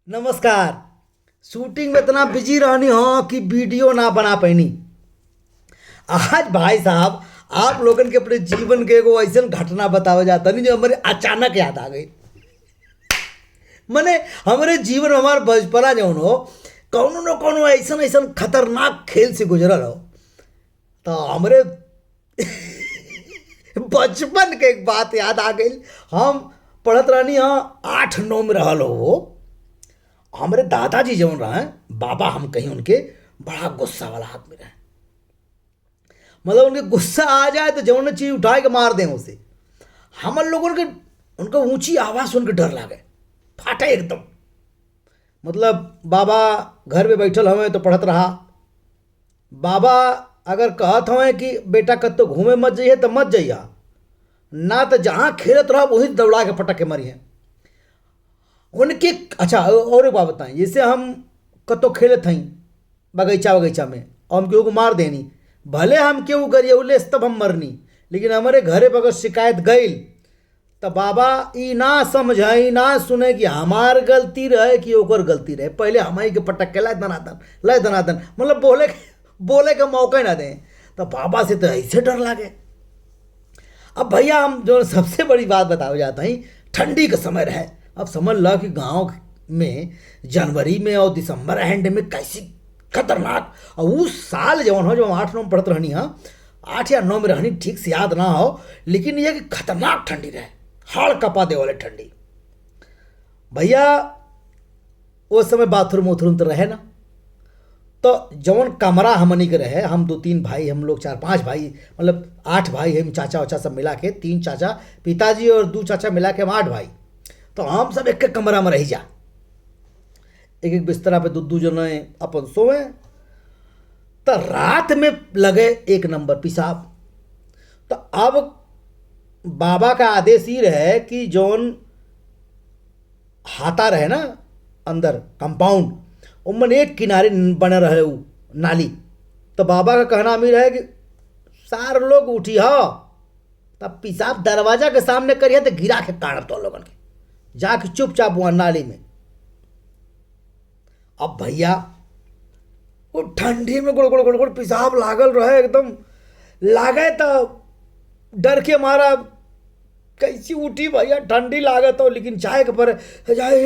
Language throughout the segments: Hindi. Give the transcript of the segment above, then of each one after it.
नमस्कार। शूटिंग में इतना बिजी रहनी हो कि वीडियो ना बना पैनी। आज भाई साहब आप लोगन के अपने जीवन के एगो ऐसा घटना बतावे जाता नहीं जो हमारे अचानक याद आ गई। मने हमारे जीवन में हमारे बचपना जौन हो कौनो न कौनो ऐसा ऐसा खतरनाक खेल से गुजरल हो। तो हमारे बचपन के एक बात याद आ गई। हम पढ़त रहनी हाँ 8-9 में रहल हो वो। हमारे दादाजी जौन रहे बाबा हम कहीं उनके बड़ा गुस्सा वाला आदमी रहे। मतलब उनके गुस्सा आ जाए तो जौन चीज उठा के मार दें उसे। हम लोगों के उनका ऊंची आवाज सुन के डर लागे फाटे एकदम। मतलब बाबा घर में बैठल हमें तो पढ़त रहा। बाबा अगर कहत हमें कि बेटा कत्तो घूमे मत जाइए तो मत जाइया, ना तो जहाँ खेलत रहा वहीं दौड़ा के पटक के मरिए उनके। अच्छा और एक बात बताएं, जैसे हम कतो खेलत हई बगीचा बगीचा में और हम केहू को मार देनी, भले हम केहू गरियौले तब हम मरनी, लेकिन हमारे घरे पर अगर शिकायत गईल तो बाबा ई ना समझाई ना सुने कि हमार गलती रहे कि ओकर गलती रहे। पहले हमारी के पटक के लय दनादन मतलब बोले का मौका ही ना दें। तो बाबा से तो ऐसे डर लागे। अब भैया हम जो सबसे बड़ी बात बताओ जाता है, ठंडी का समय रहे। अब समझ लो कि गांव में जनवरी में और दिसंबर एंड में कैसी खतरनाक। और उस साल जवन हो जो हम 8-9 में पढ़त रहनी, हाँ 8 या 9 में रहनी, ठीक से याद ना हो, लेकिन यह कि खतरनाक ठंडी रहे, हाड़ कपा दे वाले ठंडी। भैया उस समय बाथरूम उथरूम तो रहे ना, तो जौन कमरा हमनी के रहे, हम 2-3 भाई, हम लोग 4-5 भाई, मतलब 8 भाई हम चाचा वाचा सब मिला के, 3 चाचा पिताजी और 2 चाचा मिला के हम 8 भाई। तो हम सब एक कमरा में रही जा, एक एक बिस्तरा पे 2-2 जने अपन सोए। तो रात में लगे 1 नंबर पेशाब। तो अब बाबा का आदेश ही रहे कि जौन हाथा रहे ना अंदर कंपाउंड, उमन एक किनारे बने रहे उ नाली। तो बाबा का कहना भी रहे कि सार लोग उठी हो तब पेशाब दरवाजा के सामने करिए तो गिरा के काटब तो लोगन के, जाके चुपचाप वहाँ नाली में। अब भैया वो ठंडी में गुड़ गुड़ गुड़ गुड़ पेशाब लागल रहे एकदम। लागे तो डर के मारा कैसी उठी भैया, ठंडी लागत हो लेकिन चाय के पर जाए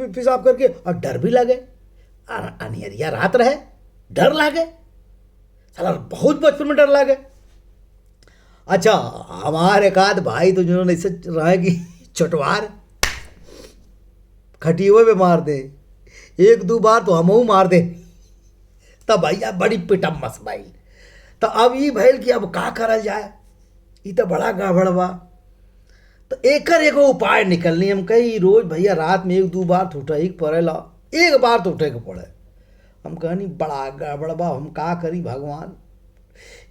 पेशाब करके। और डर भी लगे, अनियरिया रात रहे, डर लागे साला, बहुत बचपन में डर लागे। अच्छा हमारे एक आध भाई तो जिन्होंने ऐसे रहे कि चटवार खटियों में मार दे, 1-2 बार तो हमहू मार दे। तब भैया बड़ी पिटम मस भाई। तो अब ये भैल कि अब का करल जाए, ये तो बड़ा गड़बड़ बा। तो एकर एगो उपाय निकलनी हम कही, रोज भैया रात में 1-2 बार तो उठे ही पड़ेला, 1 बार तो उठे के पड़े। हम कहनी बड़ा गड़बड़ बा, हम का करी भगवान,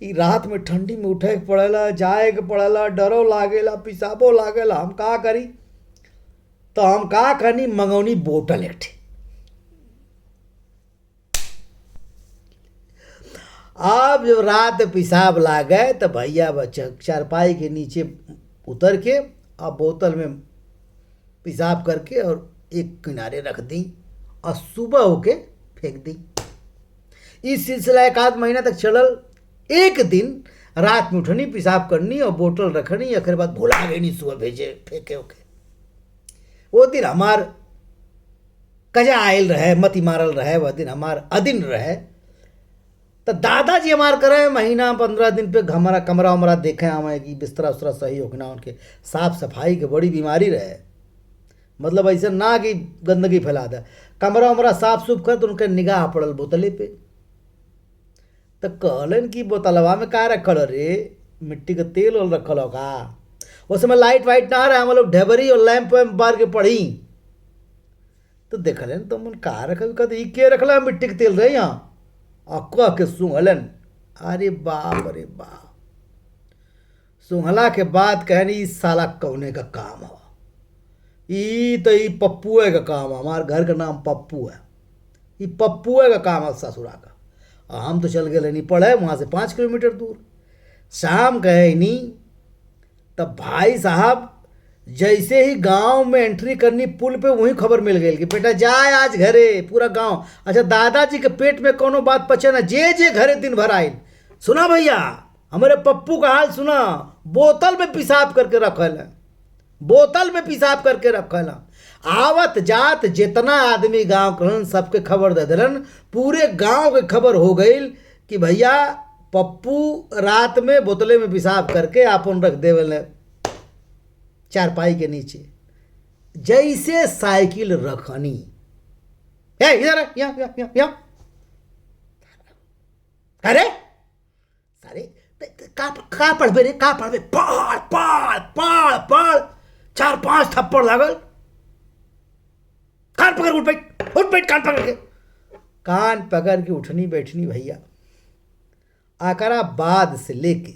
ई रात में ठंडी में उठे के पड़ेला, जाए के पड़ेला, डरो लागेला, पेशाबो लागेला, हम का करी। तो हम का करनी, मंगौनी बोतल एक ठे। अब जब रात पेशाब लागे तो भैया बच्चा चारपाई के नीचे उतर के अब बोतल में पेशाब करके और एक किनारे रख दी और सुबह होके फेंक दी। इस सिलसिला 1 आध महीना तक चलल। एक दिन रात में उठनी, पेशाब करनी और बोतल रखनी, आखिर बाद भुला गई नहीं सुबह भेजे फेंके ओके। वो दिन हमार कजा आयल रहे, मती मारल रहे, वह दिन हमार अदिन रहे। तो दादाजी हमार करे महीना 15 दिन पे हमारा कमरा उमरा देखे हमें कि बिस्तरा उस्तरा सही हो कि ना, उनके साफ सफाई के बड़ी बीमारी रहे। मतलब ऐसा ना कि गंदगी फैला दे, कमरा उमरा साफ सुफ कर। तो उनके निगाह पड़ल बोतले पे। तो कहलन कि बोतलवा में का रखल रे, मिट्टी का तेल और रखल हो का। उस समय लाइट वाइट ना रहे, हम लोग ढेबरी और लैंप वैम्प बार के पढ़ी। तो देखलन तो मन का रखल, कहते के रखला मिट्टी के तेल रहे यहाँ अक्वा के सुंघलन। अरे बाप रे बाप। सुंघला के बाद कहनी इस साला कौने का काम हो, ई तो ई पप्पुए का काम है, हमारे घर का नाम पप्पू है, ये पप्पुए का काम है ससुरा का। और हम तो चल गए नहीं पढ़े वहाँ से 5 किलोमीटर दूर। शाम गए नहीं तब भाई साहब जैसे ही गांव में एंट्री करनी पुल पे वही खबर मिल गई कि बेटा जाए आज घरे पूरा गांव। अच्छा दादाजी के पेट में कोनो बात पचे ना, जे जे घरे दिन भर आयल। सुना भैया हमारे पप्पू का हाल सुना, बोतल में पेशाब करके रखल है, बोतल में पेशाब करके रखल है। आवत जात जितना आदमी गांव कहन सबके खबर दे दिलन, पूरे गांव के खबर हो गई कि भैया पप्पू रात में बोतले में पेशाब करके आपन रख देवल चारपाई के नीचे। जैसे साइकिल रखनी ए इधर यहाँ अरे सारे का पढ़बे रे, का पढ़बे, पढ़ पढ़ पढ़ पढ़, 4-5 थप्पड़ लागल। कान पकड़ उठ बैठ, उठ बैठ, कान पकड़ के, कान पकड़ के उठनी बैठनी भैया। आकरा बाद से लेके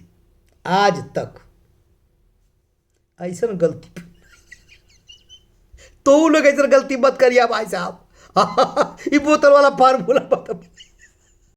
आज तक ऐसा गलती तो लोग ऐसा गलती मत करिए भाई साहब। ये बोतल वाला फार्मूला मत